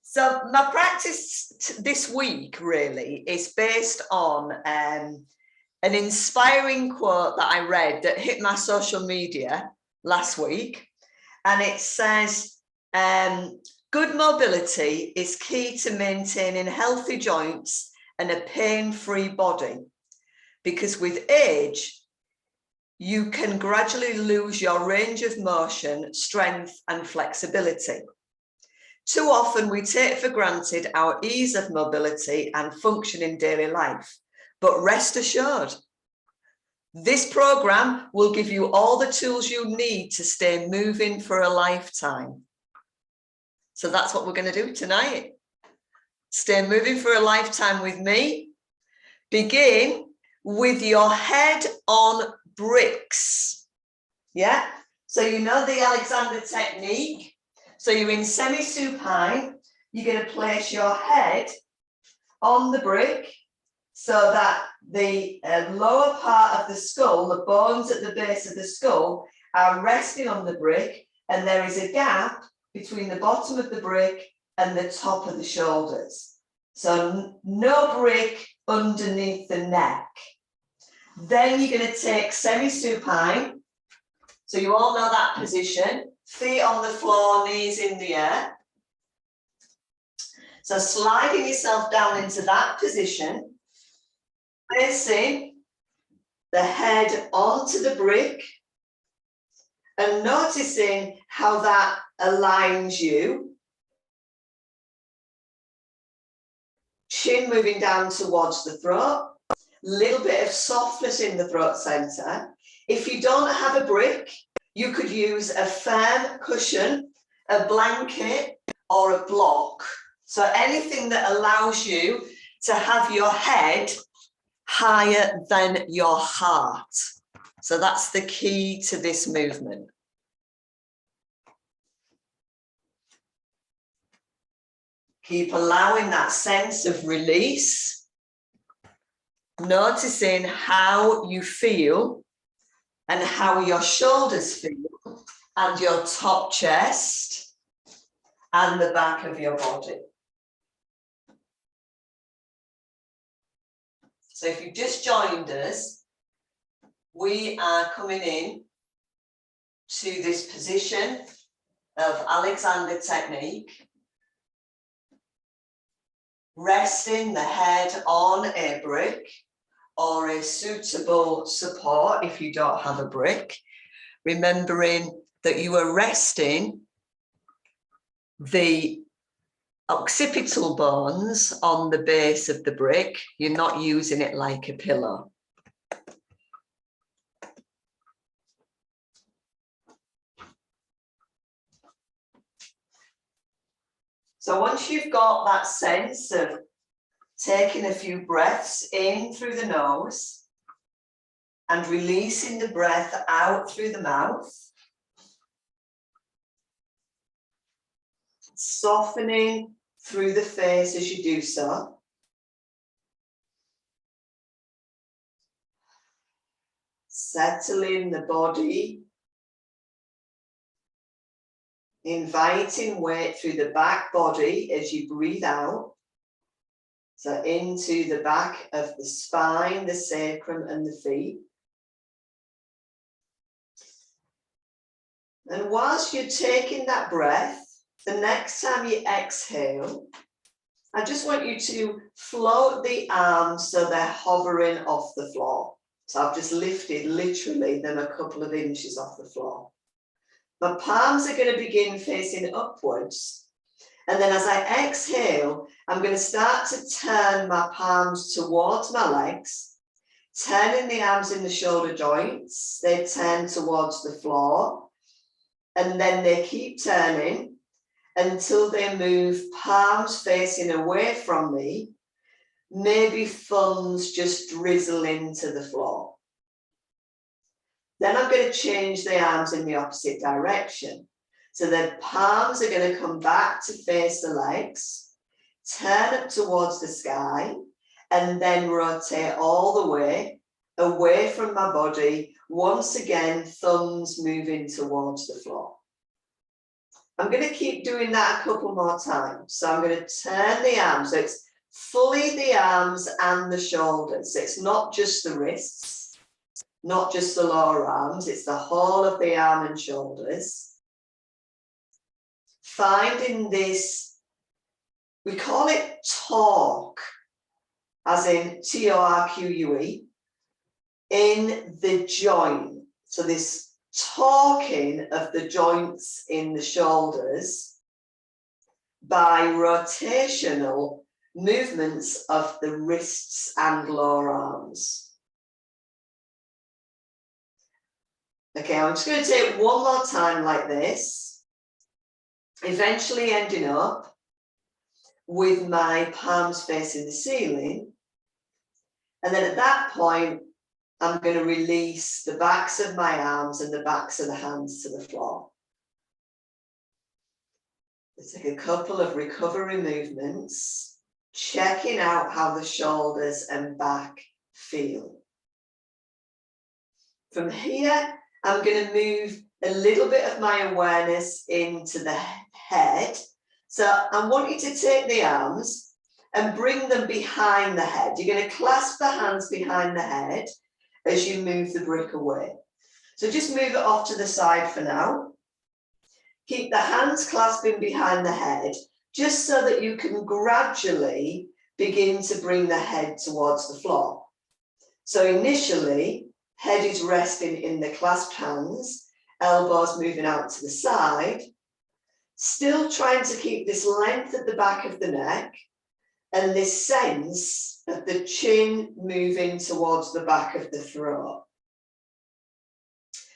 So my practice this week really is based on an inspiring quote that I read that hit my social media last week. And it says, good mobility is key to maintaining healthy joints and a pain-free body, because with age, you can gradually lose your range of motion, strength, and flexibility. Too often we take for granted our ease of mobility and function in daily life, but rest assured, this program will give you all the tools you need to stay moving for a lifetime. So that's what we're going to do tonight. Stay moving for a lifetime with me. Begin with your head on bricks. Yeah, so you know the Alexander technique. So you're in semi-supine, you're going to place your head on the brick so that the lower part of the skull, the bones at the base of the skull, are resting on the brick, and there is a gap between the bottom of the brick and the top of the shoulders. So no brick underneath the neck. Then you're going to take semi-supine. So you all know that position. Feet on the floor, knees in the air. So sliding yourself down into that position, placing the head onto the brick and noticing how that aligns you. Chin moving down towards the throat, little bit of softness in the throat center. If you don't have a brick, you could use a firm cushion, a blanket, or a block. So anything that allows you to have your head higher than your heart. So that's the key to this movement. Keep allowing that sense of release, noticing how you feel and how your shoulders feel, and your top chest, and the back of your body. So if you've just joined us, we are coming in to this position of Alexander technique, resting the head on a brick or a suitable support if you don't have a brick, remembering that you are resting the occipital bones on the base of the brick. You're not using it like a pillow. So once you've got that sense of taking a few breaths in through the nose and releasing the breath out through the mouth, softening through the face as you do so. Settling the body, inviting weight through the back body as you breathe out. So into the back of the spine, the sacrum, and the feet. And whilst you're taking that breath, the next time you exhale, I just want you to float the arms so they're hovering off the floor. So I've just lifted literally them a couple of inches off the floor. My palms are going to begin facing upwards. And then as I exhale, I'm going to start to turn my palms towards my legs, turning the arms in the shoulder joints. They turn towards the floor, and then they keep turning until they move palms facing away from me, maybe thumbs just drizzle into the floor. Then I'm going to change the arms in the opposite direction. So the palms are going to come back to face the legs, turn up towards the sky, and then rotate all the way away from my body. Once again, thumbs moving towards the floor. I'm going to keep doing that a couple more times. So I'm going to turn the arms. So it's fully the arms and the shoulders. It's not just the wrists, not just the lower arms. It's the whole of the arm and shoulders. Finding this, we call it torque, as in T-O-R-Q-U-E, in the joint. So this torquing of the joints in the shoulders by rotational movements of the wrists and lower arms. Okay, I'm just going to take one more time like this, eventually ending up with my palms facing the ceiling. And then at that point, I'm going to release the backs of my arms and the backs of the hands to the floor. Let's take a couple of recovery movements, checking out how the shoulders and back feel. From here, I'm going to move a little bit of my awareness into the head. So I want you to take the arms and bring them behind the head. You're going to clasp the hands behind the head as you move the brick away. So just move it off to the side for now. Keep the hands clasping behind the head, just so that you can gradually begin to bring the head towards the floor. So initially, head is resting in the clasped hands, elbows moving out to the side, still trying to keep this length at the back of the neck and this sense of the chin moving towards the back of the throat.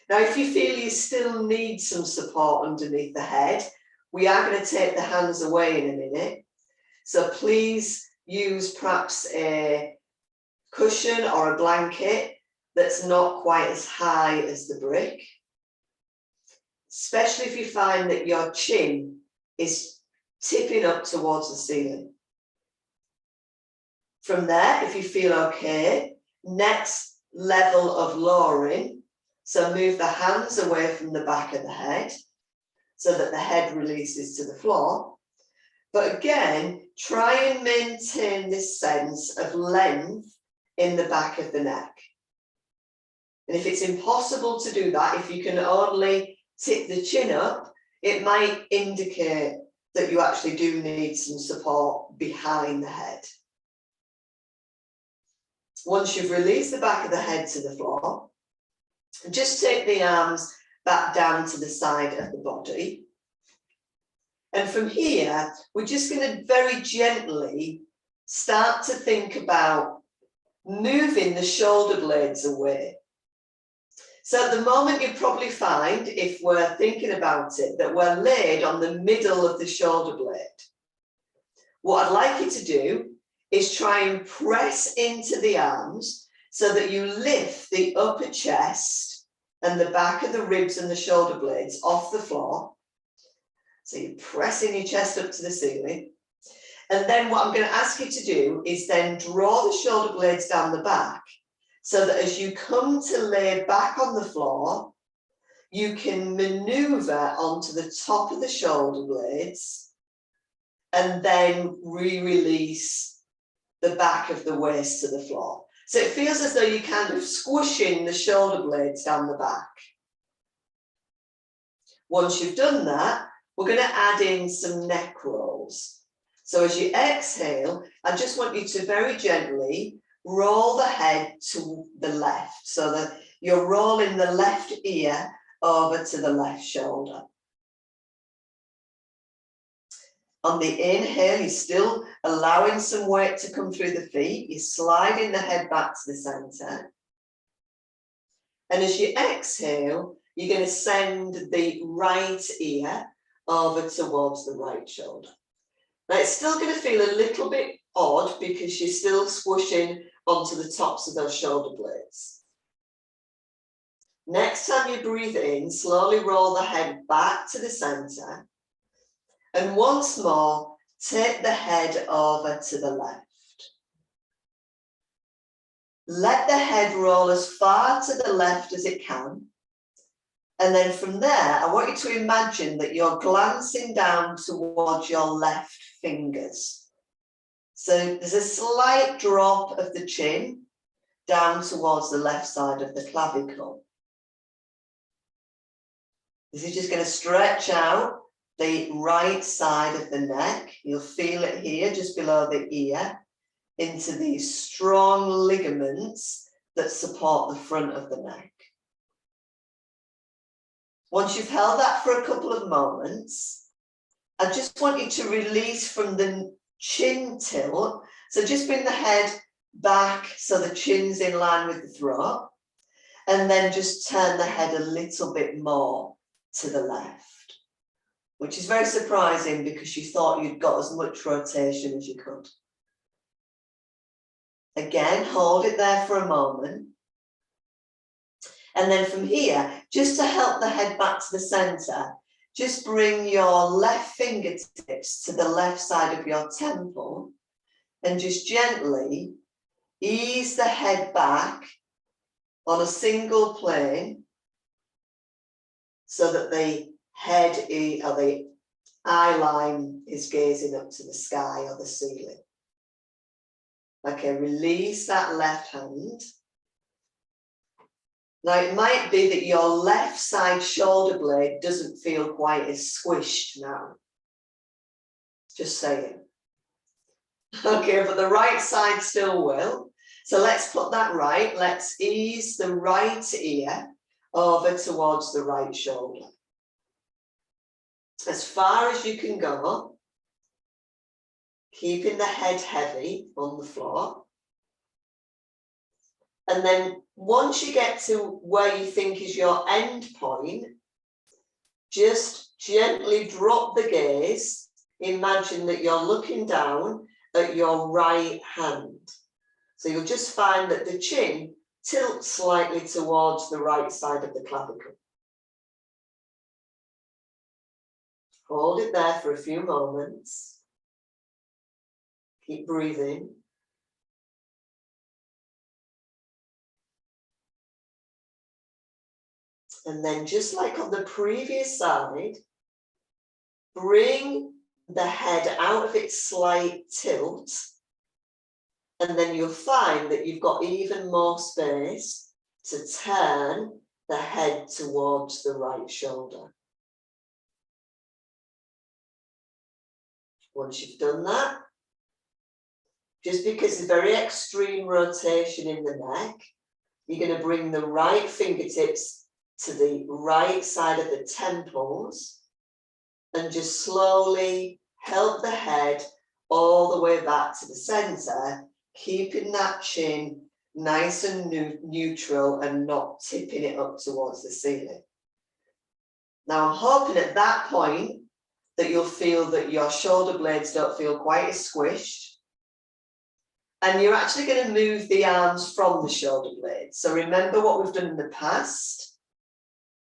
Now, if you feel you still need some support underneath the head, we are going to take the hands away in a minute. So please use perhaps a cushion or a blanket that's not quite as high as the brick, especially if you find that your chin is tipping up towards the ceiling. From there, if you feel okay, next level of lowering. So move the hands away from the back of the head so that the head releases to the floor. But again, try and maintain this sense of length in the back of the neck. And if it's impossible to do that, if you can only tip the chin up, it might indicate that you actually do need some support behind the head. Once you've released the back of the head to the floor, just take the arms back down to the side of the body. And from here, we're just going to very gently start to think about moving the shoulder blades away. So at the moment, you probably find, if we're thinking about it, that we're laid on the middle of the shoulder blade. What I'd like you to do is try and press into the arms so that you lift the upper chest and the back of the ribs and the shoulder blades off the floor. So you're pressing your chest up to the ceiling. And then what I'm going to ask you to do is then draw the shoulder blades down the back so that as you come to lay back on the floor, you can maneuver onto the top of the shoulder blades and then re-release the back of the waist to the floor. So it feels as though you're kind of squishing the shoulder blades down the back. Once you've done that, we're going to add in some neck rolls. So as you exhale, I just want you to very gently roll the head to the left so that you're rolling the left ear over to the left shoulder. On the inhale, you're still allowing some weight to come through the feet. You're sliding the head back to the center. And as you exhale, you're going to send the right ear over towards the right shoulder. Now, it's still going to feel a little bit odd because you're still squishing onto the tops of those shoulder blades. Next time you breathe in, slowly roll the head back to the center. And once more, take the head over to the left. Let the head roll as far to the left as it can. And then from there, I want you to imagine that you're glancing down towards your left fingers. So there's a slight drop of the chin down towards the left side of the clavicle. This is just going to stretch out the right side of the neck. You'll feel it here, just below the ear, into these strong ligaments that support the front of the neck. Once you've held that for a couple of moments, I just want you to release from the chin tilt. So just bring the head back so the chin's in line with the throat, and then just turn the head a little bit more to the left, which is very surprising because you thought you'd got as much rotation as you could. Again, hold it there for a moment. And then from here, just to help the head back to the center, just bring your left fingertips to the left side of your temple and just gently ease the head back on a single plane so that the head or the eye line is gazing up to the sky or the ceiling. Okay, release that left hand. Now, it might be that your left side shoulder blade doesn't feel quite as squished now. Just saying. Okay, but the right side still will. So let's put that right. Let's ease the right ear over towards the right shoulder. As far as you can go, keeping the head heavy on the floor. And then once you get to where you think is your end point, just gently drop the gaze. Imagine that you're looking down at your right hand. So you'll just find that the chin tilts slightly towards the right side of the clavicle. Hold it there for a few moments. Keep breathing. And then just like on the previous side, bring the head out of its slight tilt. And then you'll find that you've got even more space to turn the head towards the right shoulder. Once you've done that, just because there's very extreme rotation in the neck, you're going to bring the right fingertips to the right side of the temples and just slowly help the head all the way back to the center, keeping that chin nice and neutral and not tipping it up towards the ceiling. Now, I'm hoping at that point that you'll feel that your shoulder blades don't feel quite as squished. And you're actually going to move the arms from the shoulder blades. So remember what we've done in the past.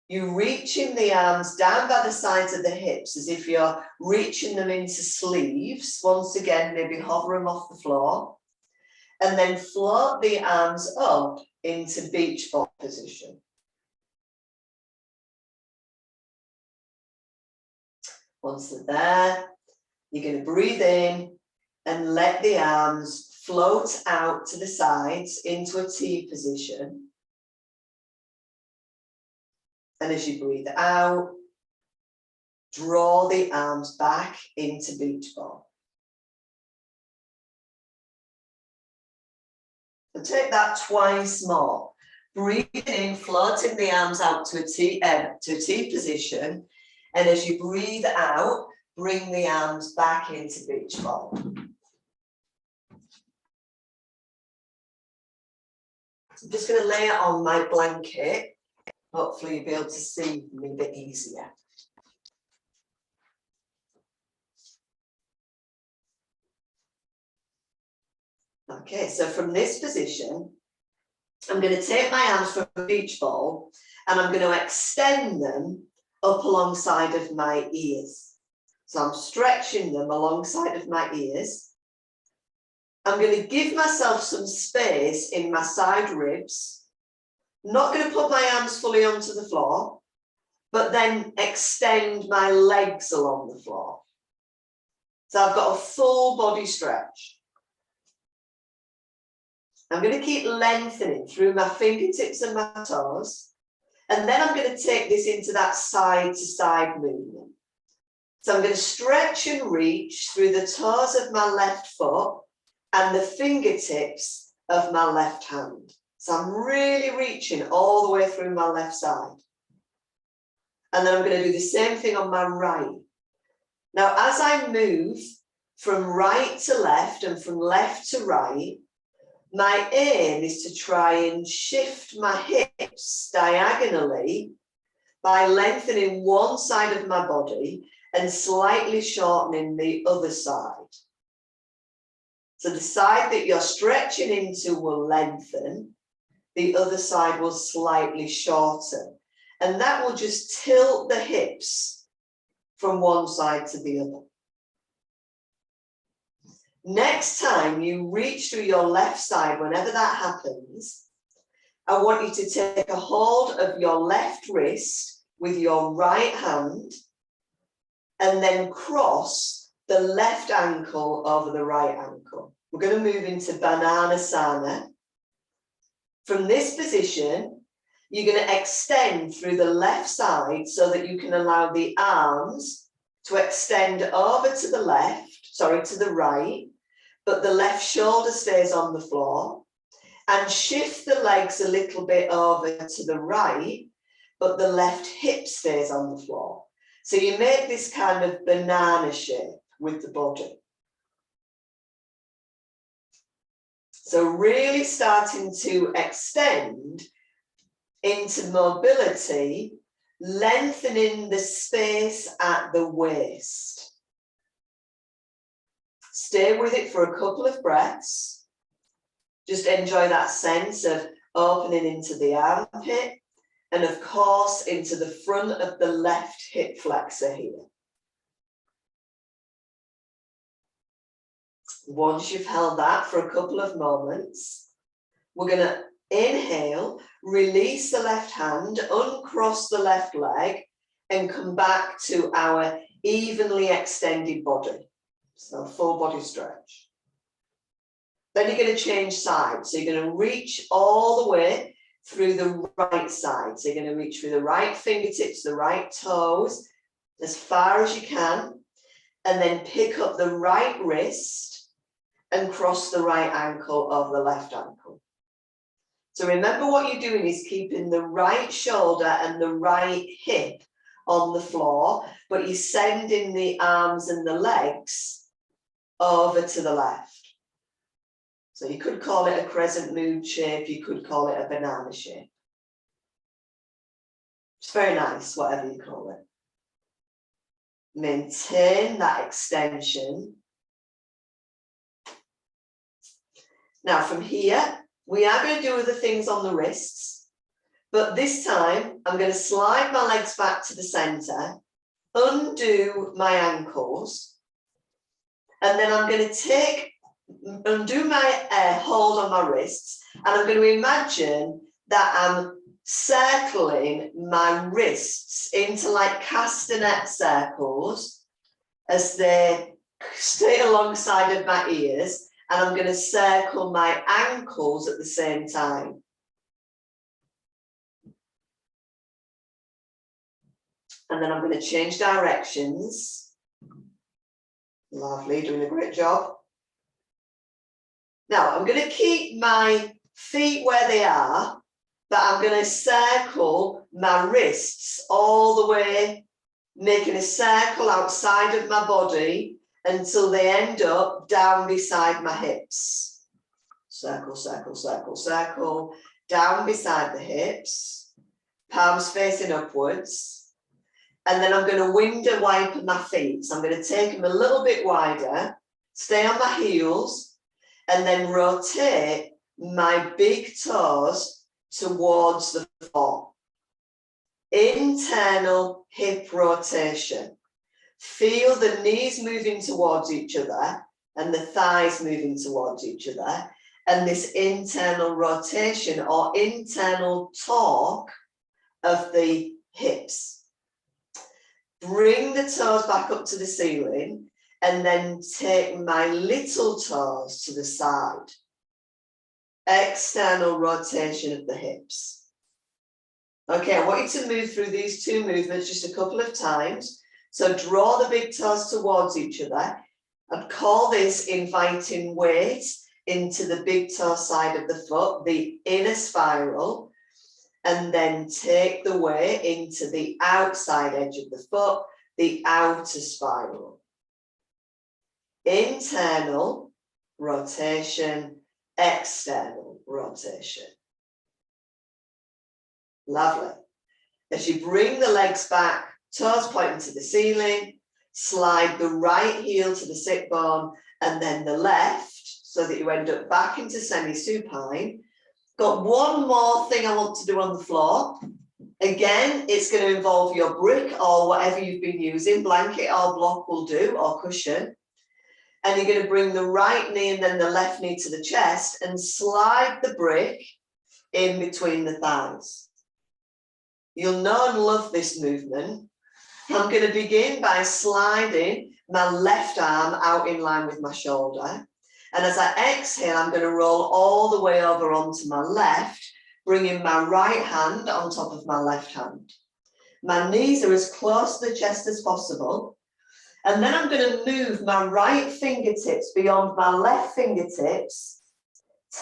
You reaching the arms down by the sides of the hips as if you're reaching them into sleeves. Once again, maybe hover them off the floor. And then float the arms up into beach ball position. Once they're there, you're going to breathe in and let the arms float out to the sides into a T position. And as you breathe out, draw the arms back into beach ball. So take that twice more. Breathing in, floating the arms out to a T position. And as you breathe out, bring the arms back into beach ball. I'm just going to lay it on my blanket. Hopefully you'll be able to see me a bit easier. Okay, so from this position, I'm going to take my arms from a beach ball and I'm going to extend them up alongside of my ears. So I'm stretching them alongside of my ears. I'm going to give myself some space in my side ribs. Not going to put my arms fully onto the floor. but then extend my legs along the floor. So I've got a full body stretch. I'm going to keep lengthening through my fingertips and my toes. And then I'm going to take this into that side to side movement. So I'm going to stretch and reach through the toes of my left foot and the fingertips of my left hand. So I'm really reaching all the way through my left side. And then I'm going to do the same thing on my right. Now, as I move from right to left and from left to right, my aim is to try and shift my hips diagonally by lengthening one side of my body and slightly shortening the other side. So the side that you're stretching into will lengthen, the other side will slightly shorten. And that will just tilt the hips from one side to the other. Next time you reach through your left side, whenever that happens, I want you to take a hold of your left wrist with your right hand and then cross the left ankle over the right ankle. We're going to move into Bananasana. From this position, you're going to extend through the left side so that you can allow the arms to extend over to the to the right, but the left shoulder stays on the floor, and shift the legs a little bit over to the right, but the left hip stays on the floor. So you make this kind of banana shape with the body. So really starting to extend into mobility, lengthening the space at the waist. Stay with it for a couple of breaths. Just enjoy that sense of opening into the armpit and of course into the front of the left hip flexor here. Once you've held that for a couple of moments, we're going to inhale, release the left hand, uncross the left leg, and come back to our evenly extended body. So full body stretch. Then you're going to change sides. So you're going to reach all the way through the right side. So you're going to reach through the right fingertips, the right toes, as far as you can, and then pick up the right wrist and cross the right ankle over the left ankle. So remember what you're doing is keeping the right shoulder and the right hip on the floor, but you're sending the arms and the legs over to the left. So you could call it a crescent moon shape, you could call it a banana shape. It's very nice, whatever you call it. Maintain that extension. Now from here, we are going to do other things on the wrists, but this time I'm going to slide my legs back to the center, undo my ankles, and then I'm going to undo my hold on my wrists, and I'm going to imagine that I'm circling my wrists into like castanet circles as they stay alongside of my ears, and I'm going to circle my ankles at the same time. And then I'm going to change directions. Lovely, doing a great job. Now, I'm going to keep my feet where they are, but I'm going to circle my wrists all the way, making a circle outside of my body until they end up down beside my hips. Circle, circle, circle, circle, down beside the hips, palms facing upwards. And then I'm going to window wipe my feet. So I'm going to take them a little bit wider, stay on my heels, and then rotate my big toes towards the floor. Internal hip rotation. Feel the knees moving towards each other and the thighs moving towards each other. And this internal rotation or internal torque of the hips. Bring the toes back up to the ceiling and then take my little toes to the side. External rotation of the hips. Okay, I want you to move through these two movements just a couple of times. So draw the big toes towards each other. I'd call this inviting weight into the big toe side of the foot, the inner spiral, and then take the weight into the outside edge of the foot, the outer spiral. Internal rotation, external rotation. Lovely. As you bring the legs back, toes pointing to the ceiling, slide the right heel to the sit bone and then the left so that you end up back into semi-supine. Got one more thing I want to do on the floor. Again, it's going to involve your brick or whatever you've been using, blanket or block will do, or cushion. And you're going to bring the right knee and then the left knee to the chest and slide the brick in between the thighs. You'll know and love this movement. I'm going to begin by sliding my left arm out in line with my shoulder. And as I exhale, I'm going to roll all the way over onto my left, bringing my right hand on top of my left hand. My knees are as close to the chest as possible. And then I'm going to move my right fingertips beyond my left fingertips,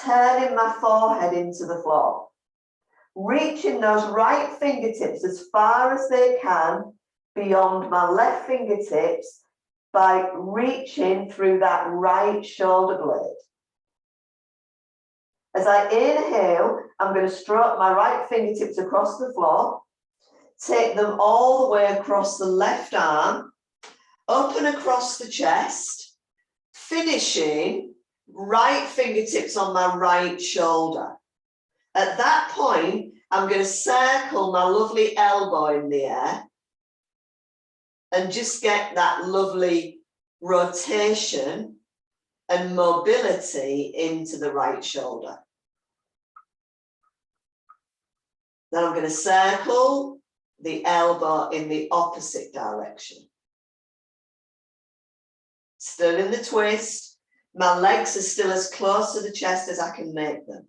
turning my forehead into the floor. Reaching those right fingertips as far as they can beyond my left fingertips by reaching through that right shoulder blade. As I inhale, I'm going to stroke my right fingertips across the floor, take them all the way across the left arm, up and across the chest, finishing right fingertips on my right shoulder. At that point, I'm going to circle my lovely elbow in the air and just get that lovely rotation and mobility into the right shoulder. Then I'm going to circle the elbow in the opposite direction. Still in the twist. My legs are still as close to the chest as I can make them.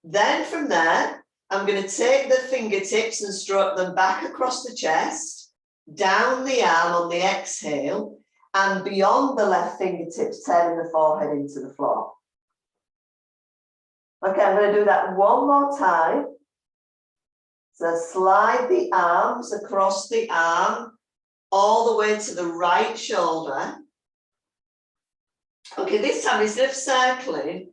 Then from there, I'm going to take the fingertips and stroke them back across the chest, down the arm on the exhale, and beyond the left fingertips, turning the forehead into the floor. Okay, I'm going to do that one more time. So slide the arms across the arm, all the way to the right shoulder. Okay, this time instead of circling,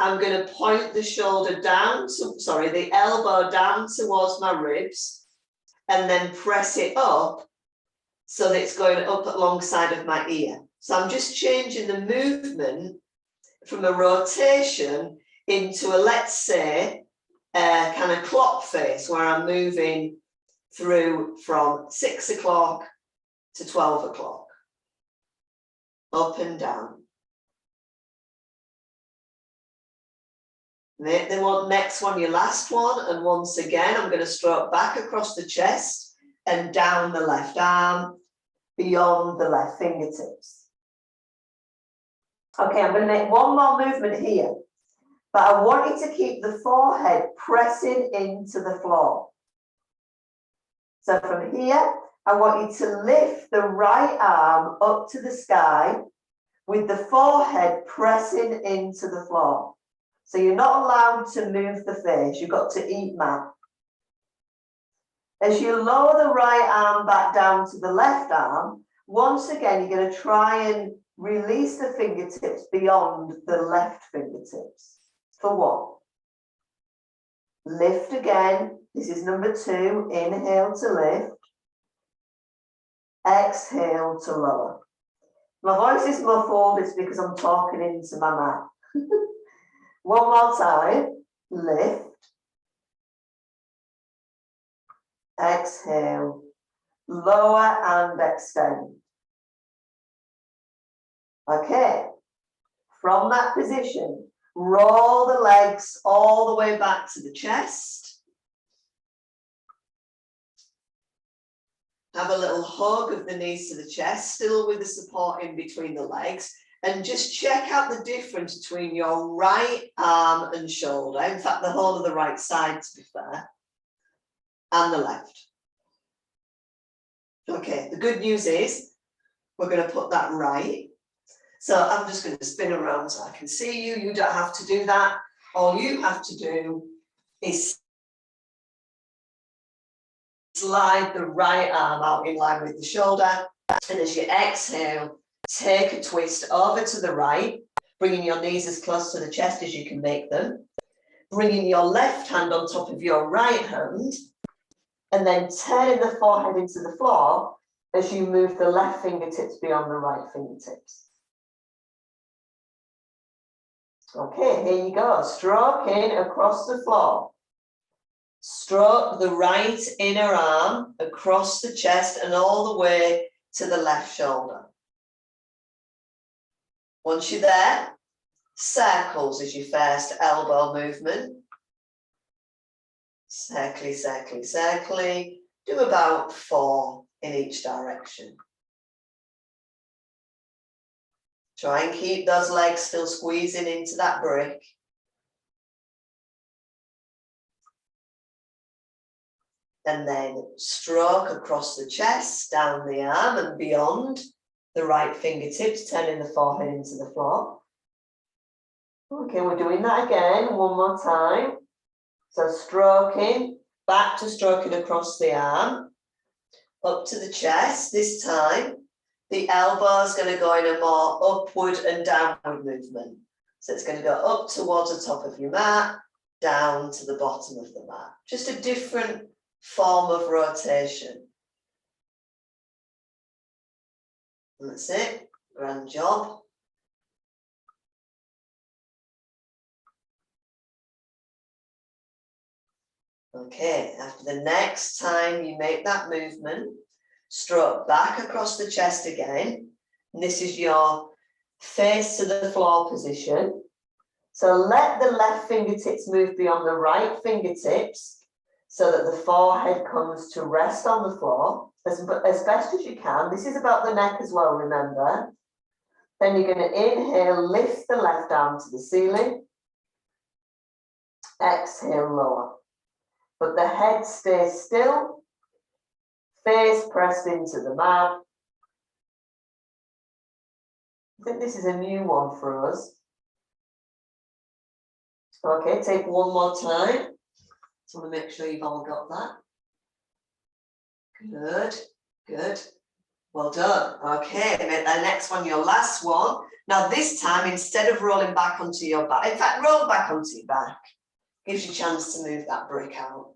I'm going to point the shoulder down to, the elbow down towards my ribs and then press it up so that it's going up alongside of my ear. So I'm just changing the movement from a rotation into a, let's say, a kind of clock face where I'm moving through from 6 o'clock to 12 o'clock, up and down. Make the next one your last one, and once again I'm going to stroke back across the chest and down the left arm, beyond the left fingertips. Okay, I'm going to make one more movement here, but I want you to keep the forehead pressing into the floor. So from here, I want you to lift the right arm up to the sky with the forehead pressing into the floor. So you're not allowed to move the face, you've got to eat mat. As you lower the right arm back down to the left arm, once again, you're going to try and release the fingertips beyond the left fingertips. For one. Lift again. This is number 2. Inhale to lift. Exhale to lower. My voice is muffled, it's because I'm talking into my mouth. One more time, lift, exhale, lower and extend. Okay, from that position, roll the legs all the way back to the chest. Have a little hug of the knees to the chest, still with the support in between the legs. And just check out the difference between your right arm and shoulder. In fact, the whole of the right side, to be fair, and the left. Okay, the good news is we're going to put that right. So I'm just going to spin around so I can see you. You don't have to do that. All you have to do is slide the right arm out in line with the shoulder. And as you exhale, take a twist over to the right, bringing your knees as close to the chest as you can make them. Bringing your left hand on top of your right hand, and then turning the forehead into the floor as you move the left fingertips beyond the right fingertips. Okay, here you go. Stroking across the floor. Stroke the right inner arm across the chest and all the way to the left shoulder. Once you're there, circles is your first elbow movement. Circly, circly, circly. Do about 4 in each direction. Try and keep those legs still squeezing into that brick. And then stroke across the chest, down the arm and beyond the right fingertips, turning the forehead into the floor. Okay, we're doing that again, one more time. So stroking, back to stroking across the arm, up to the chest. This time, the elbow is going to go in a more upward and downward movement. So it's going to go up towards the top of your mat, down to the bottom of the mat. Just a different form of rotation. That's it. Grand job. Okay, after the next time you make that movement, stroke back across the chest again. And this is your face to the floor position. So let the left fingertips move beyond the right fingertips so that the forehead comes to rest on the floor as best as you can. This is about the neck as well, remember. Then you're going to inhale, lift the left arm to the ceiling. Exhale, lower. But the head stays still, face pressed into the mat. I think this is a new one for us. Okay, take one more time. Just want to make sure you've all got that. Good, good. Well done. Okay, make that next one your last one. Now this time, instead of rolling back onto your back, in fact, roll back onto your back. Gives you a chance to move that brick out.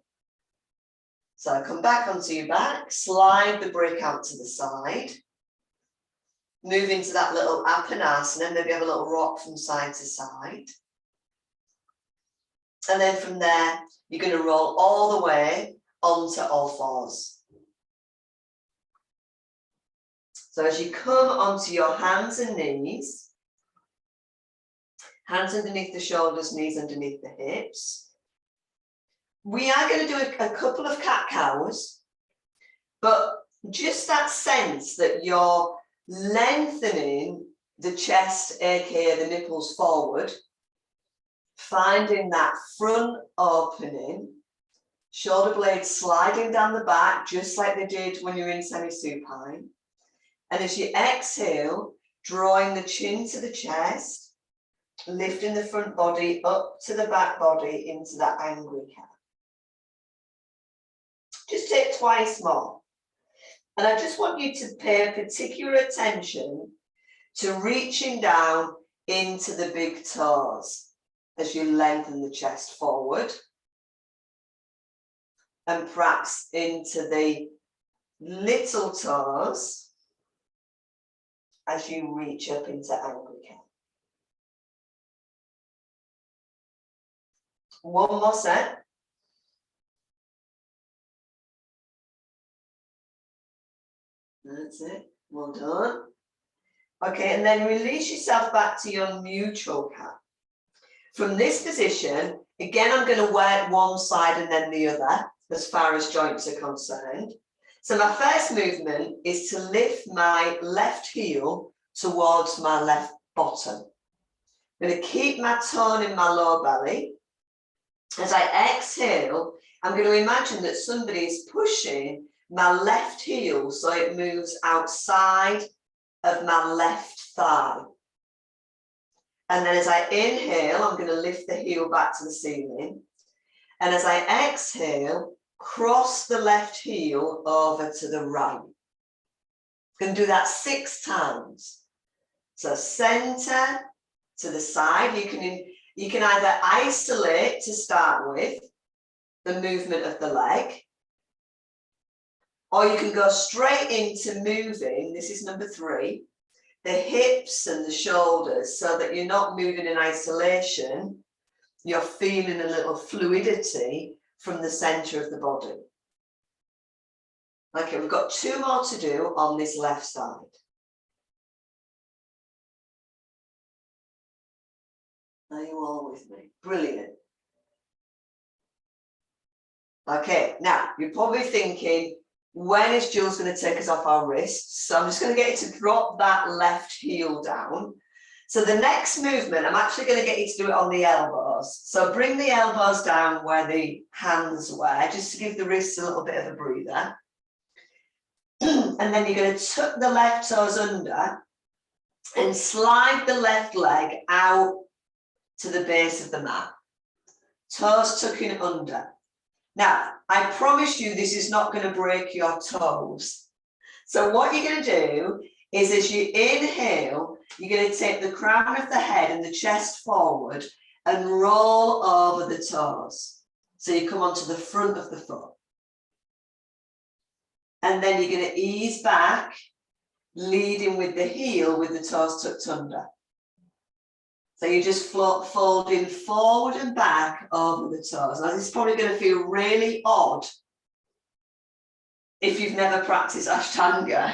So come back onto your back, slide the brick out to the side. Move into that little apanasana, maybe have a little rock from side to side. And then from there, you're going to roll all the way onto all fours. So as you come onto your hands and knees, hands underneath the shoulders, knees underneath the hips, we are going to do a couple of cat-cows, but just that sense that you're lengthening the chest, aka the nipples forward, finding that front opening, shoulder blades sliding down the back, just like they did when you're in semi-supine. And as you exhale, drawing the chin to the chest, lifting the front body up to the back body into that angry cat. Just take twice more. And I just want you to pay particular attention to reaching down into the big toes as you lengthen the chest forward. And perhaps into the little toes as you reach up into angry cat. One more set. That's it. Well done. Okay, and then release yourself back to your neutral cat. From this position, again, I'm going to work one side and then the other as far as joints are concerned. So my first movement is to lift my left heel towards my left bottom. I'm going to keep my tone in my low belly. As I exhale, I'm going to imagine that somebody is pushing my left heel so it moves outside of my left thigh. And then as I inhale, I'm going to lift the heel back to the ceiling. And as I exhale, cross the left heel over to the right. I'm going to do that 6 times. So center to the side. You can either isolate to start with the movement of the leg, or you can go straight into moving, this is number 3, the hips and the shoulders, so that you're not moving in isolation, you're feeling a little fluidity from the center of the body. Okay, we've got 2 more to do on this left side. Are you all with me? Brilliant. Okay, now you're probably thinking, when is Jules going to take us off our wrists? So I'm just going to get you to drop that left heel down. So the next movement, I'm actually going to get you to do it on the elbows. So bring the elbows down where the hands were, just to give the wrists a little bit of a breather. And then you're going to tuck the left toes under and slide the left leg out to the base of the mat. Toes tucking under. Now, I promise you this is not going to break your toes. So what you're going to do is, as you inhale, you're going to take the crown of the head and the chest forward and roll over the toes. So you come onto the front of the foot. And then you're going to ease back, leading with the heel with the toes tucked under. So you just folding forward and back over the toes. Now this is probably going to feel really odd if you've never practiced Ashtanga.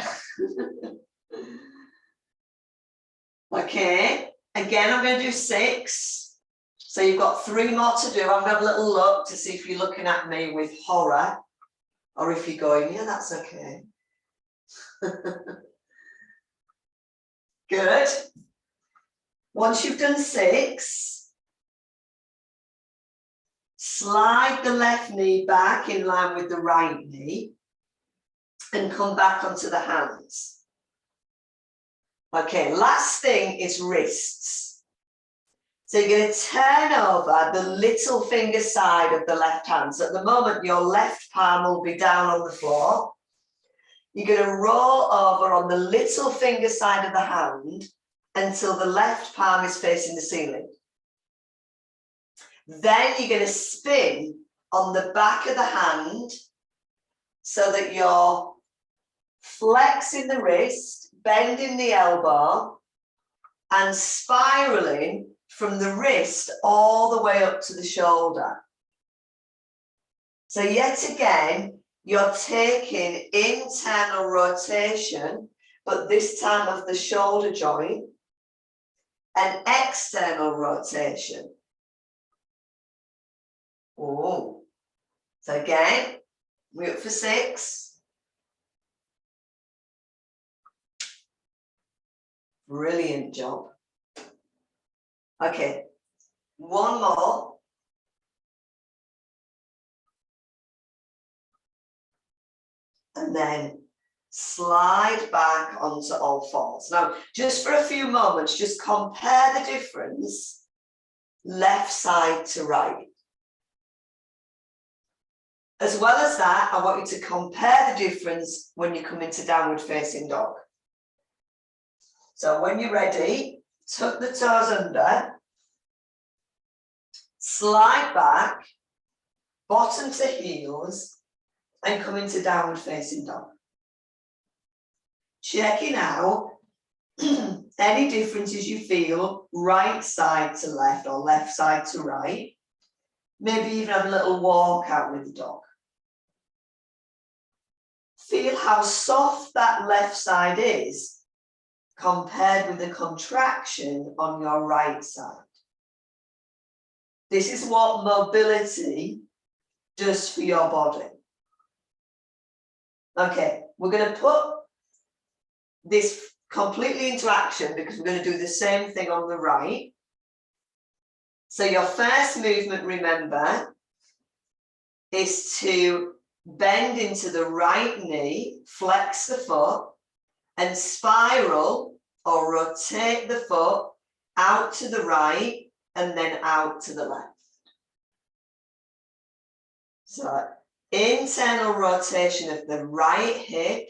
Okay, again I'm going to do 6. So you've got 3 more to do. I'm going to have a little look to see if you're looking at me with horror or if you're going, yeah, that's okay. Good. Once you've done 6, slide the left knee back in line with the right knee and come back onto the hands. Okay, last thing is wrists. So you're going to turn over the little finger side of the left hand. So at the moment, your left palm will be down on the floor. You're going to roll over on the little finger side of the hand until the left palm is facing the ceiling. Then you're going to spin on the back of the hand so that you're flexing the wrist, bending the elbow, and spiraling from the wrist all the way up to the shoulder. So yet again, you're taking internal rotation, but this time of the shoulder joint, and external rotation. Oh, so again, we're up for 6. Brilliant job. Okay, 1 more. And then slide back onto all fours. Now, just for a few moments, just compare the difference left side to right. As well as that, I want you to compare the difference when you come into downward facing dog. So when you're ready, tuck the toes under, slide back, bottom to heels, and come into downward facing dog. Checking out any differences you feel right side to left or left side to right. Maybe even have a little walk out with the dog. Feel how soft that left side is compared with the contraction on your right side. This is what mobility does for your body. Okay, we're going to put this completely into action because we're going to do the same thing on the right. So your first movement, remember, is to bend into the right knee, flex the foot, and spiral or rotate the foot out to the right and then out to the left. So internal rotation of the right hip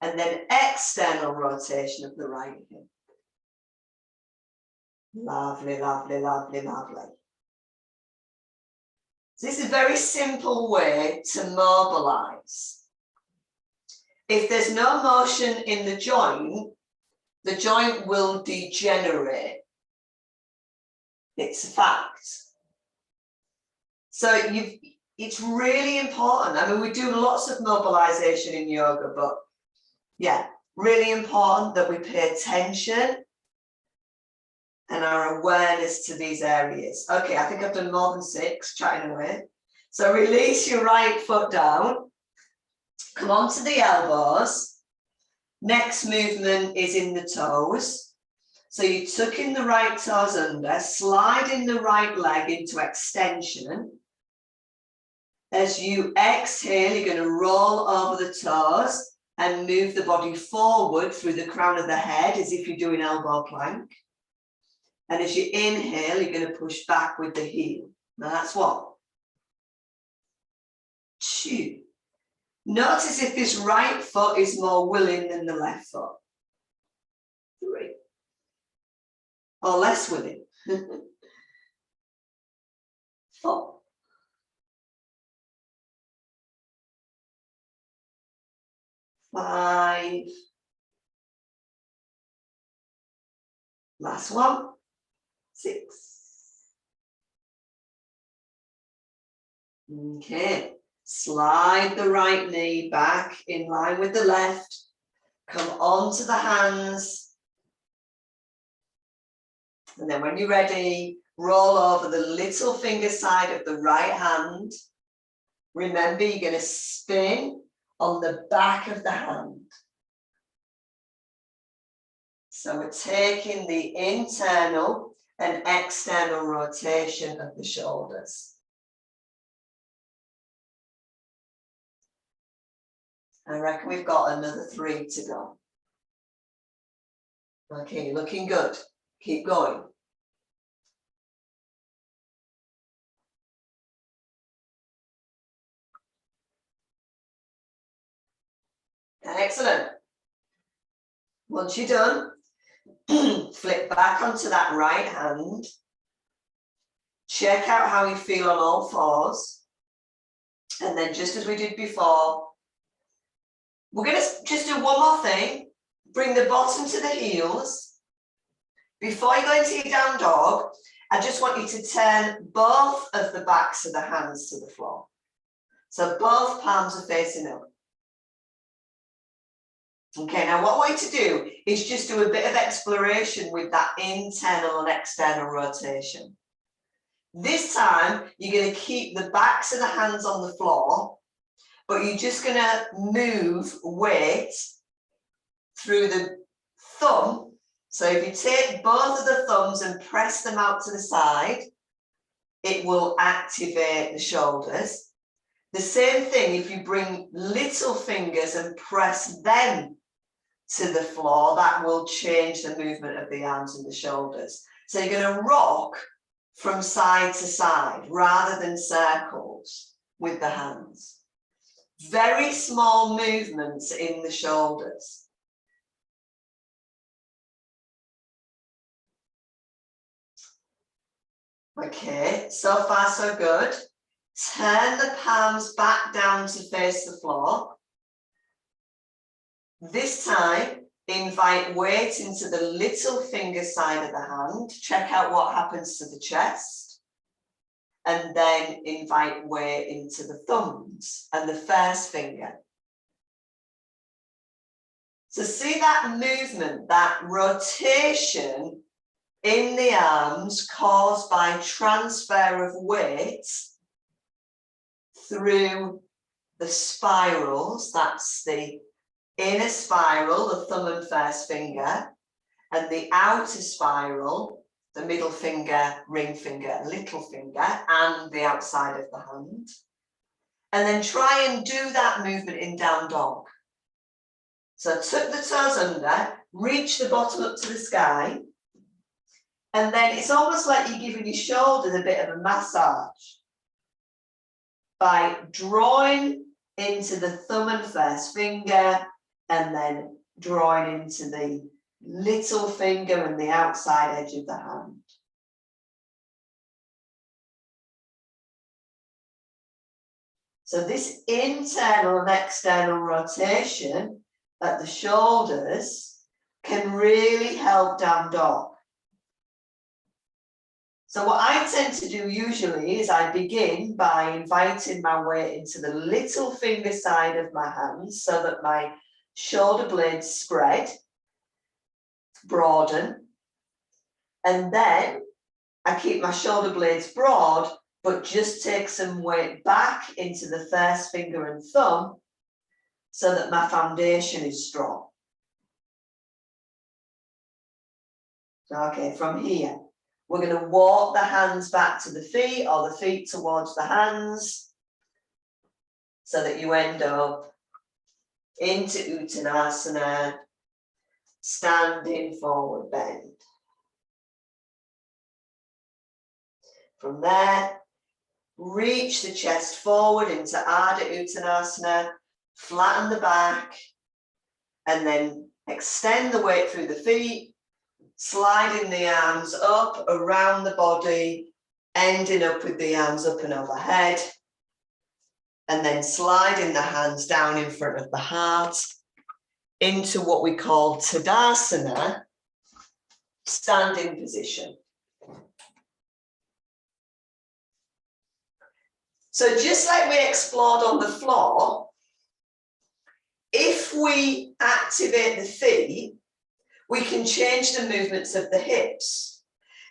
and then external rotation of the right hip. Lovely, lovely, lovely, lovely. So this is a very simple way to mobilize. If there's no motion in the joint will degenerate. It's a fact. So it's really important. I mean, we do lots of mobilization in yoga, but yeah, really important that we pay attention and our awareness to these areas. Okay, I think I've done more than 6, chatting away. So release your right foot down. Come on to the elbows. Next movement is in the toes. So you tuck in the right toes under, slide in the right leg into extension. As you exhale, you're going to roll over the toes and move the body forward through the crown of the head as if you're doing elbow plank. And as you inhale, you're going to push back with the heel. Now that's 1. 2. Notice if this right foot is more willing than the left foot. 3. Or less willing. 4. 5. Last one. 6. Okay. Slide the right knee back in line with the left. Come onto the hands. And then when you're ready, roll over the little finger side of the right hand. Remember, you're going to spin on the back of the hand. So we're taking the internal and external rotation of the shoulders. I reckon we've got another 3 to go. Okay, looking good. Keep going. Excellent. Once you're done, flip back onto that right hand. Check out how you feel on all 4s. And then just as we did before, we're going to just do one more thing. Bring the bottom to the heels. Before you go into your down dog, I just want you to turn both of the backs of the hands to the floor. So both palms are facing up. Okay, now what I want you to do is just do a bit of exploration with that internal and external rotation. This time, you're going to keep the backs of the hands on the floor, but you're just going to move weight through the thumb. So if you take both of the thumbs and press them out to the side, it will activate the shoulders. The same thing if you bring little fingers and press them to the floor, that will change the movement of the arms and the shoulders. So you're going to rock from side to side rather than circles with the hands. Very small movements in the shoulders. Okay, so far so good. Turn the palms back down to face the floor. This time, invite weight into the little finger side of the hand. Check out what happens to the chest. And then invite weight into the thumbs and the first finger. So see that movement, that rotation in the arms caused by transfer of weight through the spirals, that's the inner spiral, the thumb and first finger, and the outer spiral, the middle finger, ring finger, little finger, and the outside of the hand. And then try and do that movement in down dog. So tuck the toes under, reach the bottom up to the sky, and then it's almost like you're giving your shoulders a bit of a massage by drawing into the thumb and first finger, and then drawing into the little finger and the outside edge of the hand. So this internal and external rotation at the shoulders can really help down dog. So what I tend to do usually is I begin by inviting my weight into the little finger side of my hands so that my shoulder blades spread, broaden, and then I keep my shoulder blades broad, but just take some weight back into the first finger and thumb so that my foundation is strong. So, okay, from here, we're going to walk the hands back to the feet or the feet towards the hands so that you end up into Uttanasana, standing forward bend. From there, reach the chest forward into Ardha Uttanasana, flatten the back, and then extend the weight through the feet, sliding the arms up around the body, ending up with the arms up and overhead, and then sliding the hands down in front of the heart into what we call Tadasana, standing position. So just like we explored on the floor, if we activate the feet, we can change the movements of the hips.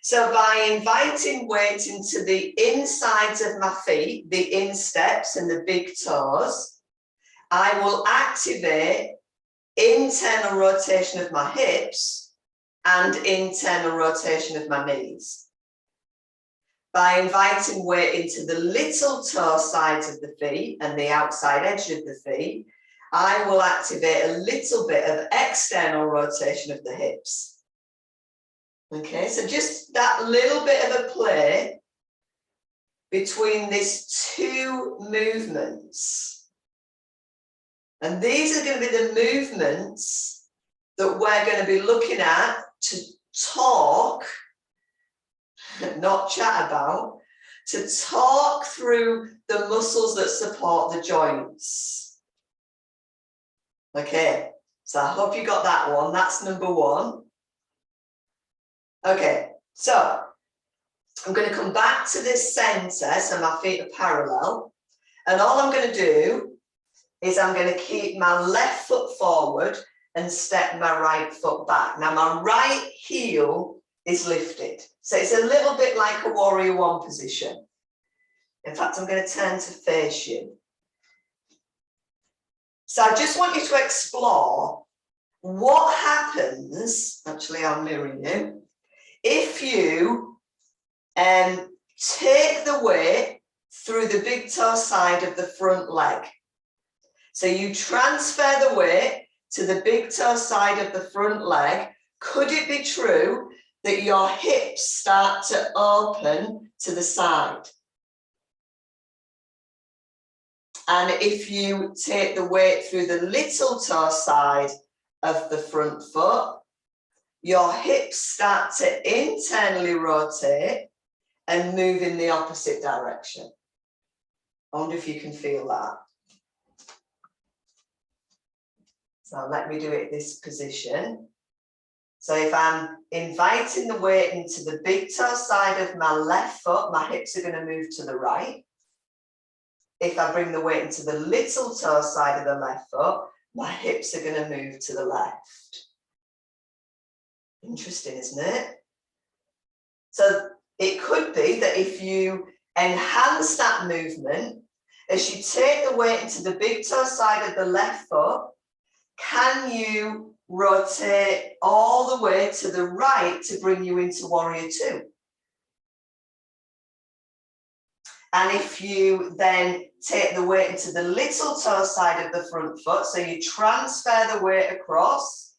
So by inviting weight into the insides of my feet, the insteps and the big toes, I will activate internal rotation of my hips and internal rotation of my knees. By inviting weight into the little toe sides of the feet and the outside edge of the feet, I will activate a little bit of external rotation of the hips. Okay, so just that little bit of a play between these two movements. And these are going to be the movements that we're going to be looking at to talk, not chat about, to talk through the muscles that support the joints. Okay, so I hope you got that one. That's number one. Okay, so I'm going to come back to this center, so my feet are parallel. And all I'm going to do is I'm going to keep my left foot forward and step my right foot back. Now my right heel is lifted. So it's a little bit like a warrior one position. In fact, I'm going to turn to face you. So I just want you to explore what happens, actually I'll mirror you, if you take the weight through the big toe side of the front leg. So you transfer the weight to the big toe side of the front leg. Could it be true that your hips start to open to the side? And if you take the weight through the little toe side of the front foot, your hips start to internally rotate and move in the opposite direction. I wonder if you can feel that. So let me do it this position. So if I'm inviting the weight into the big toe side of my left foot, my hips are going to move to the right. If I bring the weight into the little toe side of the left foot, my hips are going to move to the left. Interesting, isn't it? So it could be that if you enhance that movement As you take the weight into the big toe side of the left foot, can you rotate all the way to the right to bring you into warrior two? And if you then take the weight into the little toe side of the front foot, so you transfer the weight across,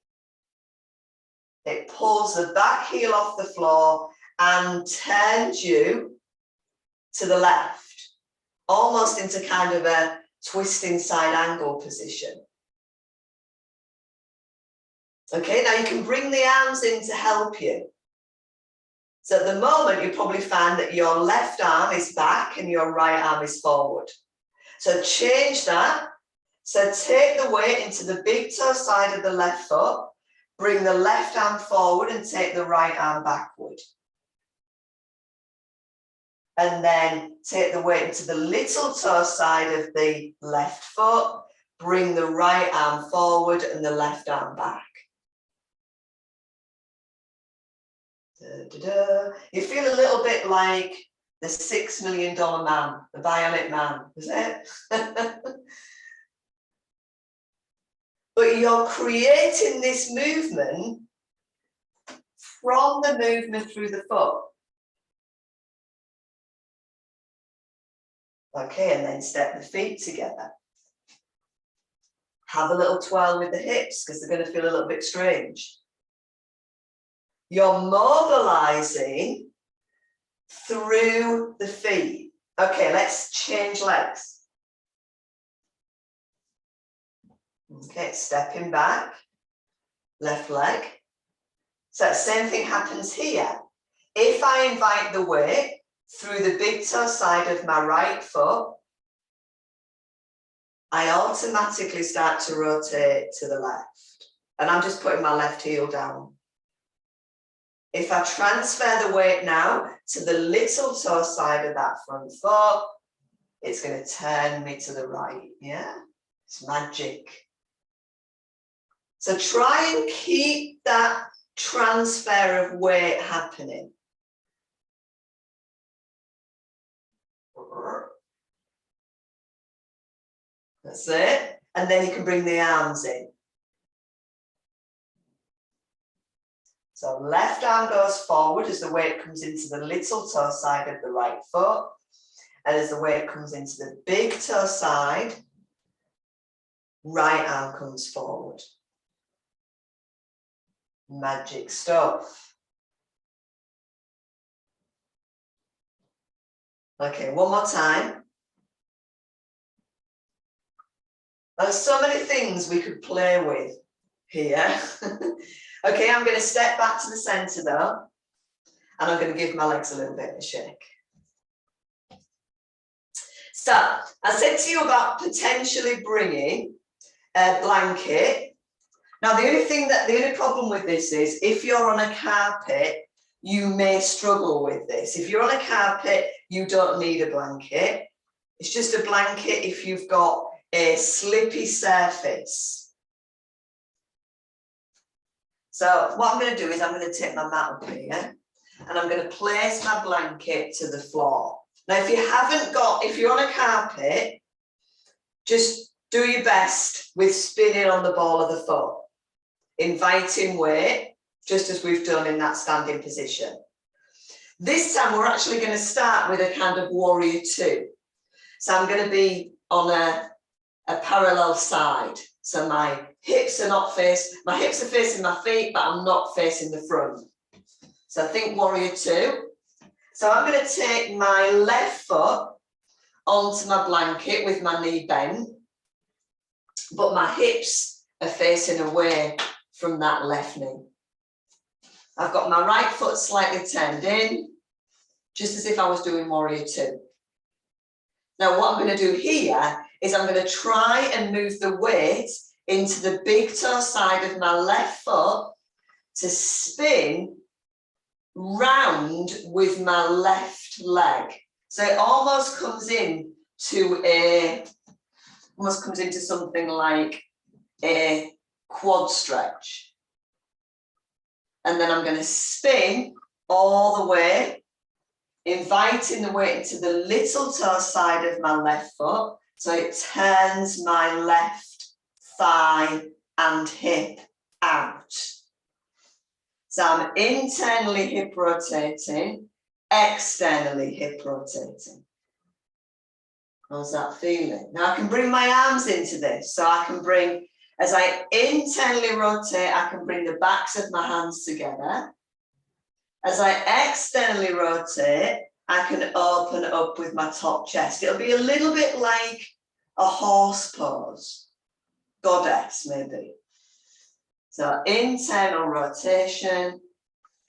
it pulls the back heel off the floor and turns you to the left, almost into kind of a twisting side angle position. Okay, now you can bring the arms in to help you. So at the moment, you probably find that your left arm is back and your right arm is forward. So change that. So take the weight into the big toe side of the left foot, bring the left arm forward and take the right arm backward. And then take the weight into the little toe side of the left foot, bring the right arm forward and the left arm back. Da, da, da. You feel a little bit like the $6 Million Man, the Bionic Man, is it? But you're creating this movement from the movement through the foot. Okay, and then step the feet together. Have a little twirl with the hips because they're going to feel a little bit strange. You're mobilizing through the feet. Okay, let's change legs. Okay, stepping back, left leg. So same thing happens here. If I invite the weight through the big toe side of my right foot, I automatically start to rotate to the left. And I'm just putting my left heel down. If I transfer the weight now to the little toe side of that front foot, it's going to turn me to the right. Yeah, it's magic. So try and keep that transfer of weight happening. That's it. And then you can bring the arms in. So left arm goes forward as the weight comes into the little toe side of the right foot. And as the weight comes into the big toe side, right arm comes forward. Magic stuff. Okay, one more time. There's so many things we could play with here. Okay, I'm going to step back to the center though, and I'm going to give my legs a little bit of a shake. So I said to you about potentially bringing a blanket. Now the only problem with this is if you're on a carpet, you may struggle with this. If you're on a carpet, you don't need a blanket. It's just a blanket if you've got a slippy surface. So what I'm going to do is I'm going to take my mat up here and I'm going to place my blanket to the floor. Now, if you're on a carpet, just do your best with spinning on the ball of the foot, inviting weight, just as we've done in that standing position. This time, we're actually going to start with a kind of warrior two. So I'm going to be on a parallel side. So my hips are facing my feet, but I'm not facing the front. So think warrior two. So I'm going to take my left foot onto my blanket with my knee bent, but my hips are facing away from that left knee. I've got my right foot slightly turned in, just as if I was doing warrior two. Now what I'm going to do here is I'm going to try and move the weight into the big toe side of my left foot to spin round with my left leg. So it almost comes into something like a quad stretch. And then I'm going to spin all the way inviting the weight into the little toe side of my left foot, so it turns my left thigh and hip out. So I'm internally hip rotating, externally hip rotating. How's that feeling? Now I can bring my arms into this. So I can bring, as I internally rotate, I can bring the backs of my hands together. As I externally rotate, I can open up with my top chest. It'll be a little bit like a horse pose, goddess maybe. So internal rotation,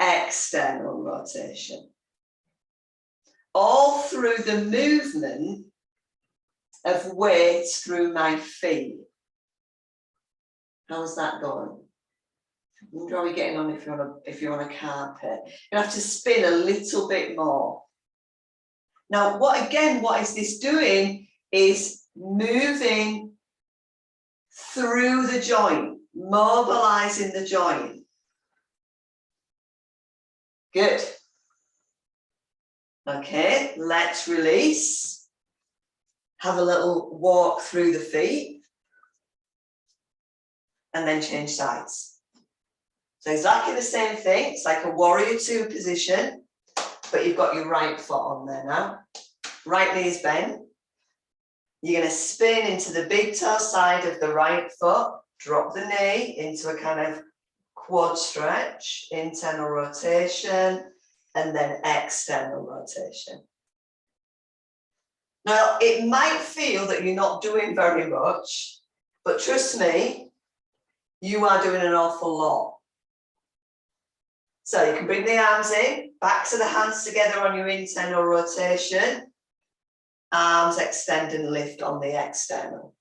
external rotation. All through the movement of weight through my feet. How's that going? I wonder how you're getting on if you're on a carpet. You have to spin a little bit more. Now, what is this doing is moving through the joint, mobilizing the joint. Good. Okay, let's release. Have a little walk through the feet. And then change sides. So exactly the same thing. It's like a warrior two position, but you've got your right foot on there now. Right knee's bent. You're going to spin into the big toe side of the right foot. Drop the knee into a kind of quad stretch, internal rotation, and then external rotation. Now, it might feel that you're not doing very much, but trust me, you are doing an awful lot. So you can bring the arms in, backs of the hands together on your internal rotation, arms extend and lift on the external.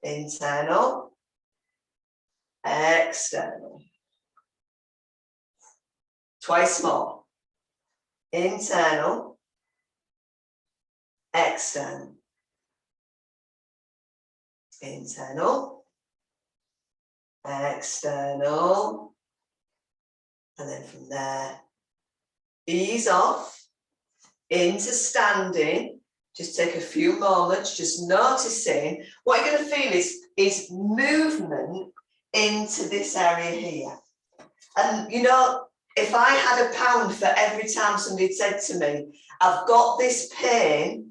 Internal, external. Twice more. Internal, external. Internal, external. And then from there, ease off into standing. Just take a few moments, just noticing what you're going to feel is movement into this area here. And you know, if I had £1 for every time somebody said to me, I've got this pain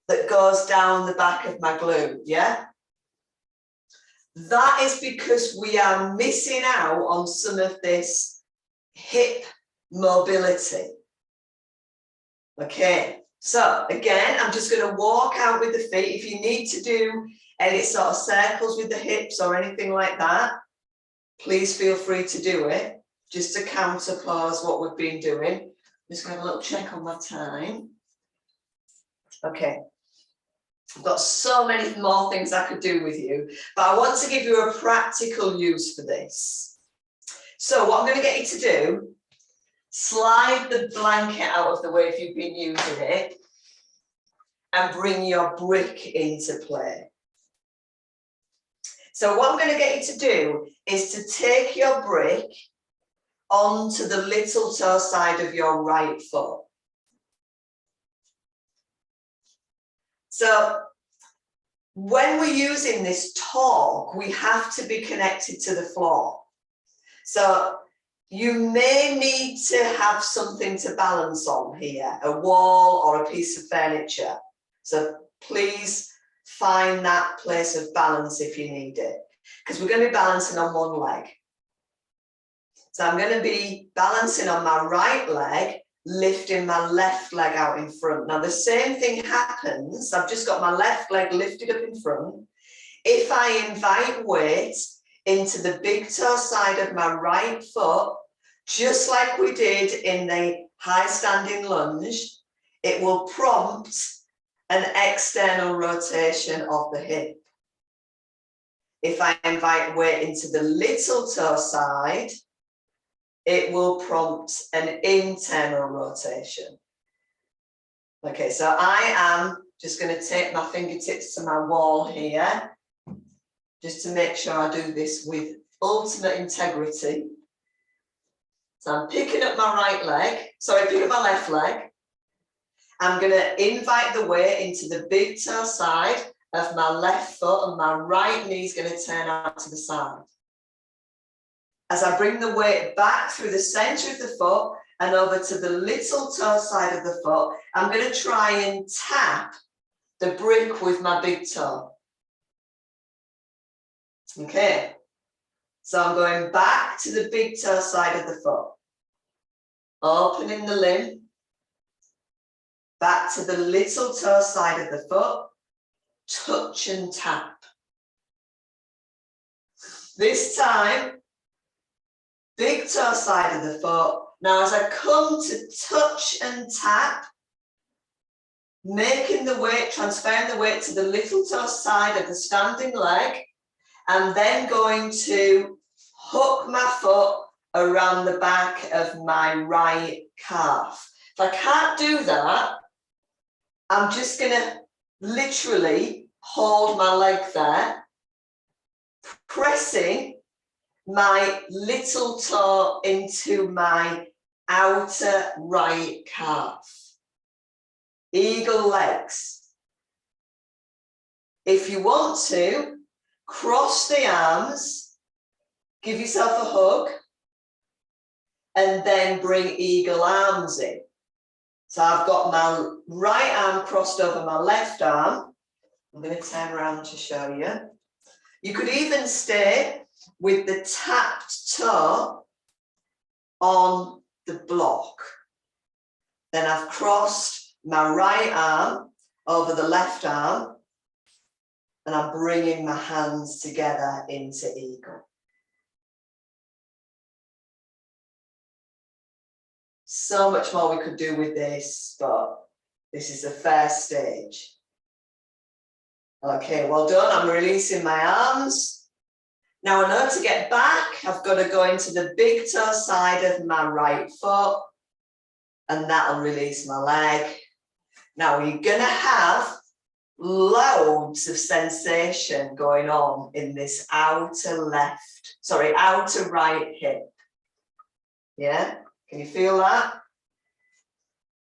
that goes down the back of my glute, yeah? That is because we are missing out on some of this hip mobility. Okay, so again, I'm just going to walk out with the feet. If you need to do any sort of circles with the hips or anything like that, please feel free to do it, just to counterpose what we've been doing. I'm just going to have a little check on my time. Okay, I've got so many more things I could do with you, but I want to give you a practical use for this. So what I'm going to get you to do, slide the blanket out of the way if you've been using it, and bring your brick into play. So what I'm going to get you to do is to take your brick onto the little toe side of your right foot. So when we're using this torque, we have to be connected to the floor. So you may need to have something to balance on here, a wall or a piece of furniture. So please find that place of balance if you need it, because we're going to be balancing on one leg. So I'm going to be balancing on my right leg, lifting my left leg out in front. Now the same thing happens. I've just got my left leg lifted up in front. If I invite weight into the big toe side of my right foot, just like we did in the high standing lunge, it will prompt an external rotation of the hip. If I invite weight into the little toe side, it will prompt an internal rotation. Okay, so I am just going to take my fingertips to my wall here, just to make sure I do this with ultimate integrity. So I'm picking up my right leg, sorry, pick up my left leg. I'm going to invite the weight into the big toe side of my left foot, and my right knee is going to turn out to the side. As I bring the weight back through the center of the foot and over to the little toe side of the foot, I'm going to try and tap the brick with my big toe. Okay, so I'm going back to the big toe side of the foot, opening the limb, back to the little toe side of the foot, touch and tap. This time, big toe side of the foot. Now as I come to touch and tap, making the weight, transferring the weight to the little toe side of the standing leg, and then going to hook my foot around the back of my right calf. If I can't do that, I'm just going to literally hold my leg there, pressing my little toe into my outer right calf. Eagle legs. If you want to, cross the arms, give yourself a hug, and then bring eagle arms in. So I've got my right arm crossed over my left arm. I'm going to turn around to show you. You could even stay with the tapped toe on the block. Then I've crossed my right arm over the left arm, and I'm bringing my hands together into eagle. So much more we could do with this, but this is the first stage. Okay, well done. I'm releasing my arms. Now I know to get back, I've got to go into the big toe side of my right foot, and that'll release my leg. Now you're going to have loads of sensation going on in this outer right hip. Yeah, can you feel that?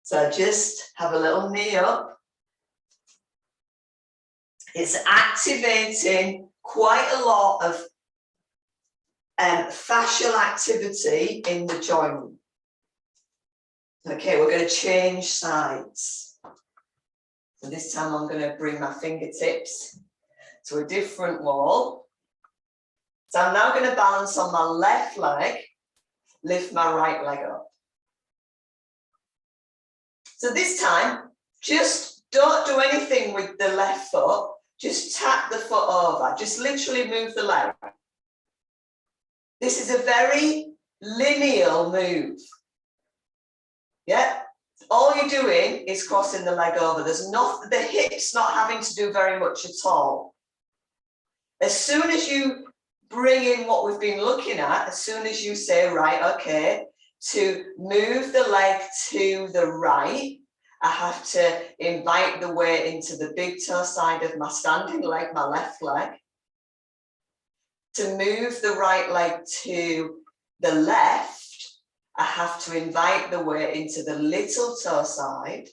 So just have a little knee up. It's activating quite a lot of fascial activity in the joint. Okay, we're going to change sides. So this time I'm going to bring my fingertips to a different wall. So I'm now going to balance on my left leg, lift my right leg up. So this time, just don't do anything with the left foot, just tap the foot over, just literally move the leg. This is a very lineal move. Yeah, all you're doing is crossing the leg over. There's not, the hip's not having to do very much at all. As soon as you bring in what we've been looking at, as soon as you say, right, okay, to move the leg to the right, I have to invite the weight into the big toe side of my standing leg, my left leg. To move the right leg to the left, I have to invite the weight into the little toe side.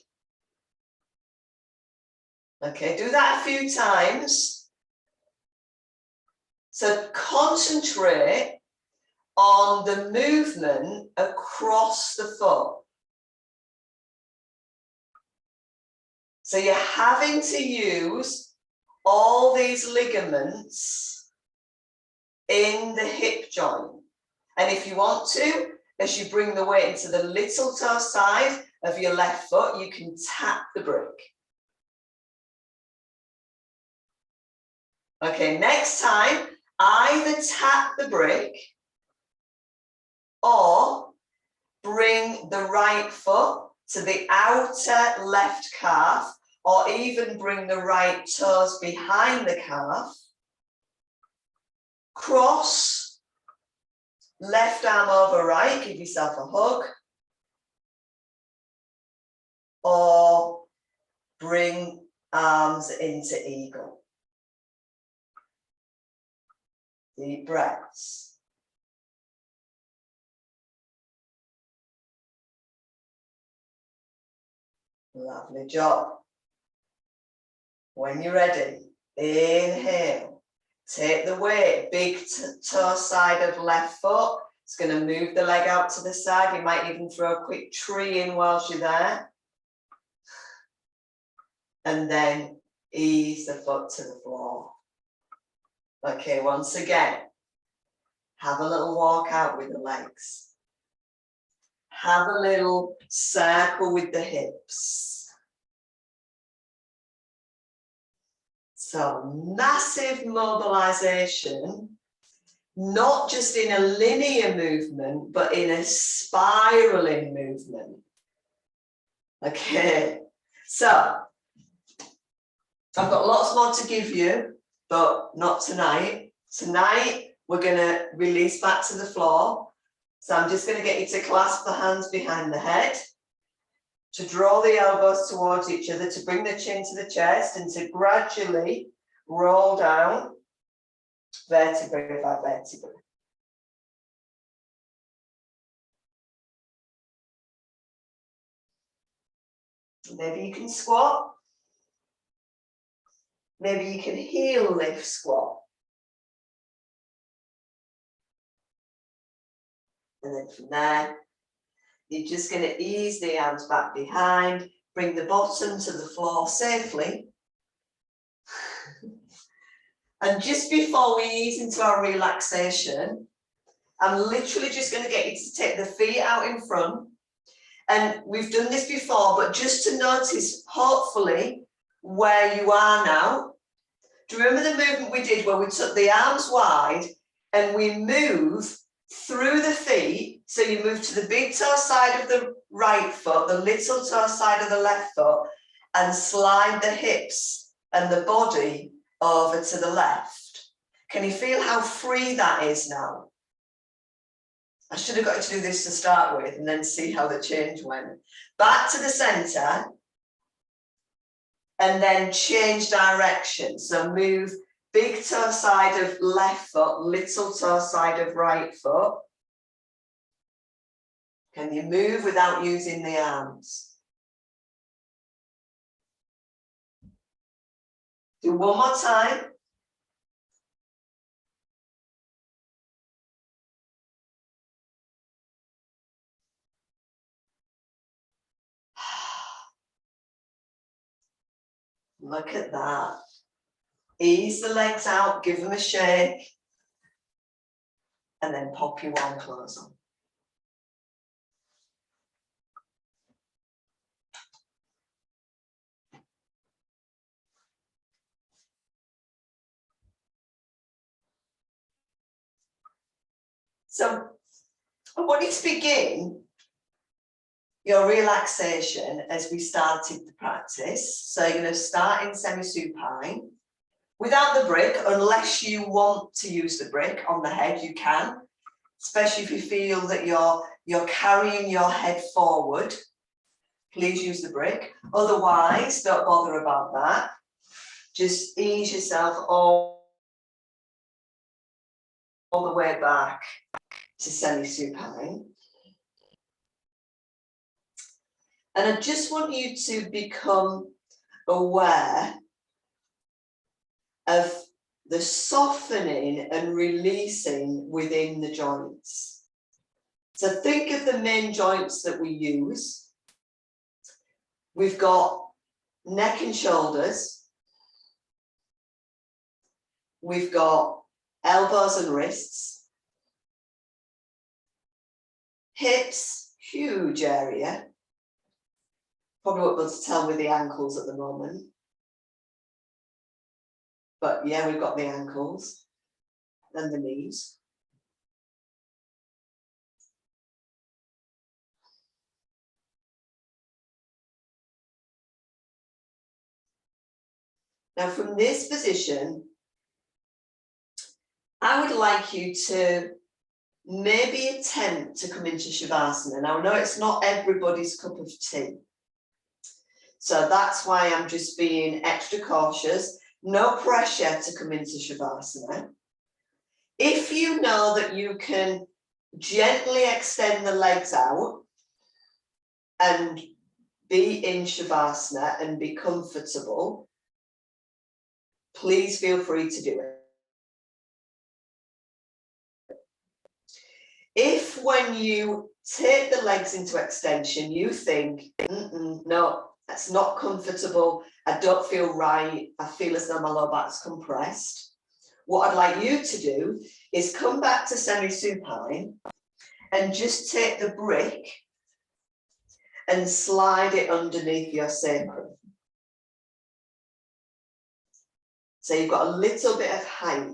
Okay, do that a few times. So concentrate on the movement across the foot. So you're having to use all these ligaments in the hip joint. And if you want to, as you bring the weight into the little toe side of your left foot, you can tap the brick. Okay, next time, either tap the brick or bring the right foot to the outer left calf, or even bring the right toes behind the calf. Cross, left arm over right, give yourself a hug. Or bring arms into eagle. Deep breaths. Lovely job. When you're ready, inhale. Take the weight, big toe side of left foot. It's going to move the leg out to the side. You might even throw a quick tree in whilst you're there. And then ease the foot to the floor. Okay, once again, have a little walk out with the legs. Have a little circle with the hips. So massive mobilization, not just in a linear movement, but in a spiraling movement. Okay, so I've got lots more to give you, but not tonight. Tonight, we're going to release back to the floor. So I'm just going to get you to clasp the hands behind the head, to draw the elbows towards each other, to bring the chin to the chest, and to gradually roll down vertebrae by vertebrae. Maybe you can squat. Maybe you can heel lift squat. And then from there, you're just going to ease the arms back behind, bring the bottom to the floor safely. And just before we ease into our relaxation, I'm literally just going to get you to take the feet out in front. And we've done this before, but just to notice, hopefully, where you are now. Do you remember the movement we did where we took the arms wide and we move through the feet? So you move to the big toe side of the right foot, the little toe side of the left foot, and slide the hips and the body over to the left. Can you feel how free that is now? I should have got you to do this to start with and then see how the change went. Back to the center and then change direction. So move big toe side of left foot, little toe side of right foot. Can you move without using the arms? Do one more time. Look at that. Ease the legs out, give them a shake, and then pop your warm clothes on. So I want you to begin your relaxation as we started the practice. So you're going to start in semi-supine without the brick, unless you want to use the brick on the head, you can, especially if you feel that you're carrying your head forward. Please use the brick. Otherwise, don't bother about that. Just ease yourself all the way back to semi-supine. And I just want you to become aware of the softening and releasing within the joints. So think of the main joints that we use. We've got neck and shoulders. We've got elbows and wrists. Hips, huge area. Probably won't be able to tell with the ankles at the moment. But yeah, we've got the ankles and the knees. Now from this position, I would like you to maybe attempt to come into Shavasana. Now I know it's not everybody's cup of tea. So that's why I'm just being extra cautious. No pressure to come into Shavasana. If you know that you can gently extend the legs out and be in Shavasana and be comfortable, please feel free to do it. If when you take the legs into extension, you think, no, that's not comfortable, I don't feel right, I feel as though my lower back's compressed, what I'd like you to do is come back to semi-supine and just take the brick and slide it underneath your sacrum. So you've got a little bit of height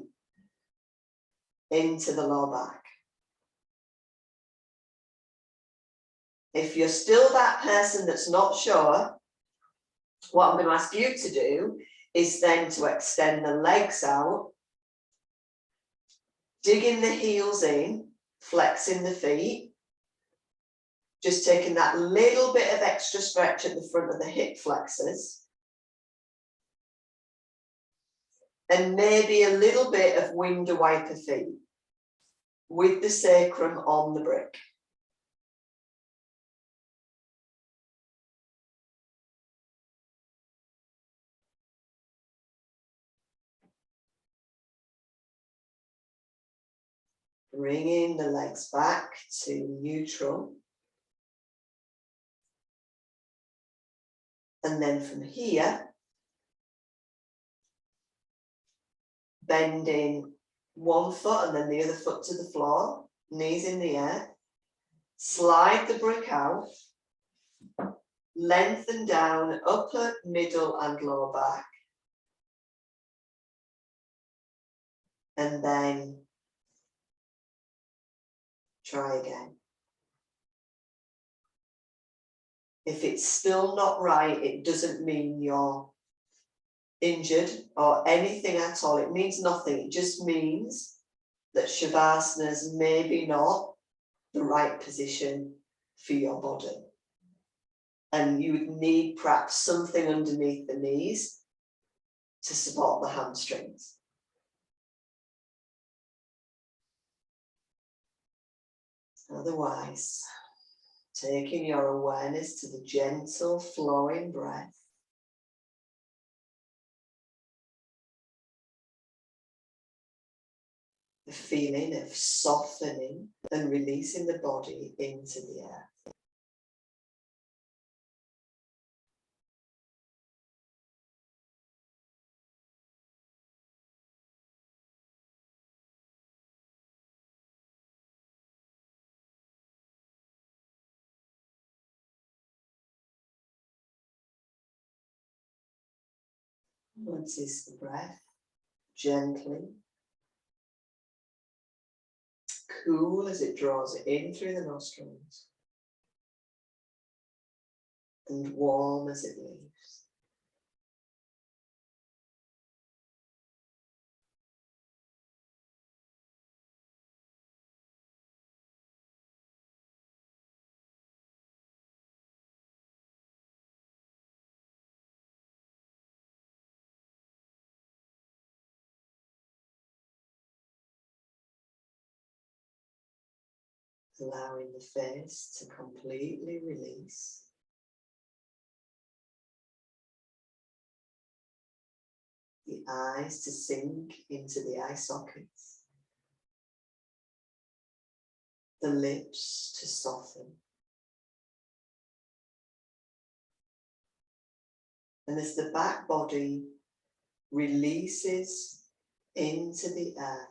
into the lower back. If you're still that person that's not sure, what I'm going to ask you to do is then to extend the legs out, digging the heels in, flexing the feet, just taking that little bit of extra stretch at the front of the hip flexors, and maybe a little bit of window wiper feet with the sacrum on the brick. Bringing the legs back to neutral. And then from here, bending one foot and then the other foot to the floor, knees in the air. Slide the brick out. Lengthen down upper, middle and lower back. And then try again. If it's still not right, it doesn't mean you're injured or anything at all. It means nothing. It just means that Shavasana is maybe not the right position for your body. And you would need perhaps something underneath the knees to support the hamstrings. Otherwise, taking your awareness to the gentle flowing breath. The feeling of softening and releasing the body into the earth. Notice the breath gently. Cool as it draws it in through the nostrils. And warm as it leaves. Allowing the face to completely release. The eyes to sink into the eye sockets. The lips to soften. And as the back body releases into the earth,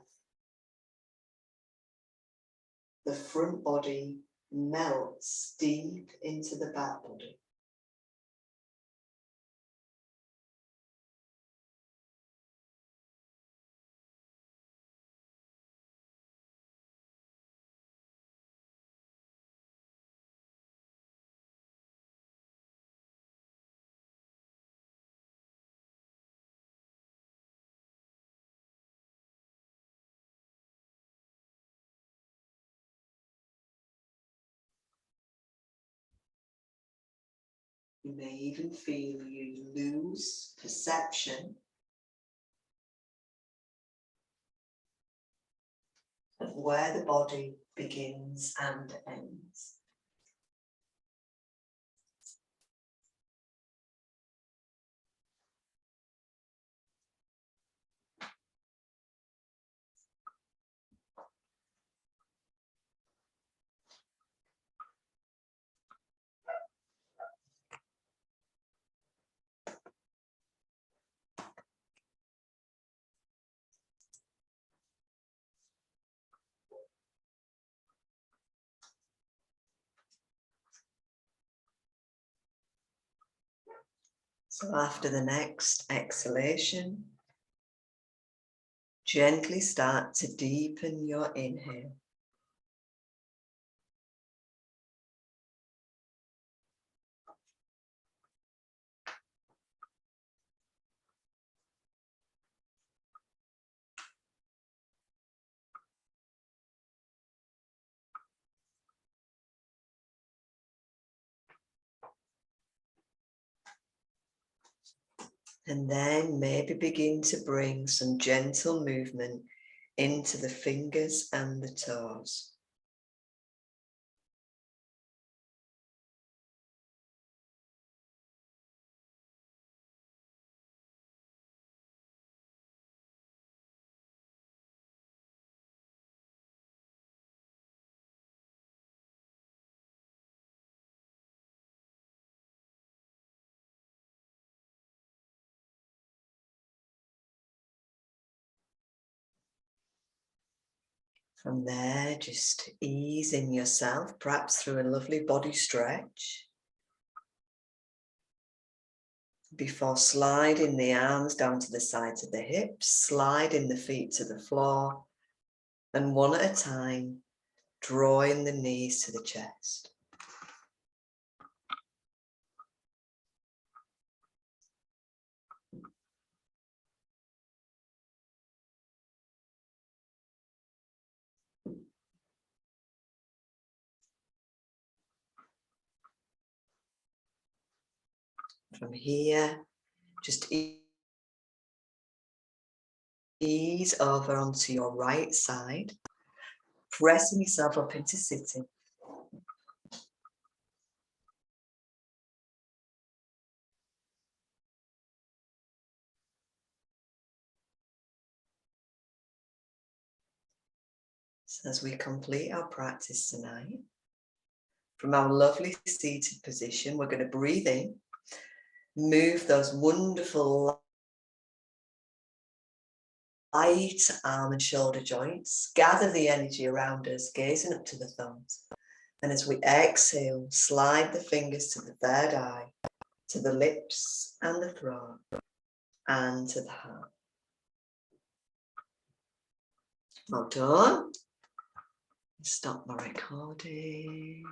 the front body melts deep into the back body. You may even feel you lose perception of where the body begins and ends. So after the next exhalation, gently start to deepen your inhale. And then maybe begin to bring some gentle movement into the fingers and the toes. From there, just easing yourself, perhaps through a lovely body stretch, before sliding the arms down to the sides of the hips, sliding the feet to the floor, and one at a time, drawing the knees to the chest. From here, just ease over onto your right side, pressing yourself up into sitting. So as we complete our practice tonight, from our lovely seated position, we're going to breathe in, move those wonderful light arm and shoulder joints, gather the energy around us, gazing up to the thumbs. And as we exhale, slide the fingers to the third eye, to the lips and the throat, and to the heart. Well done. Stop my recording.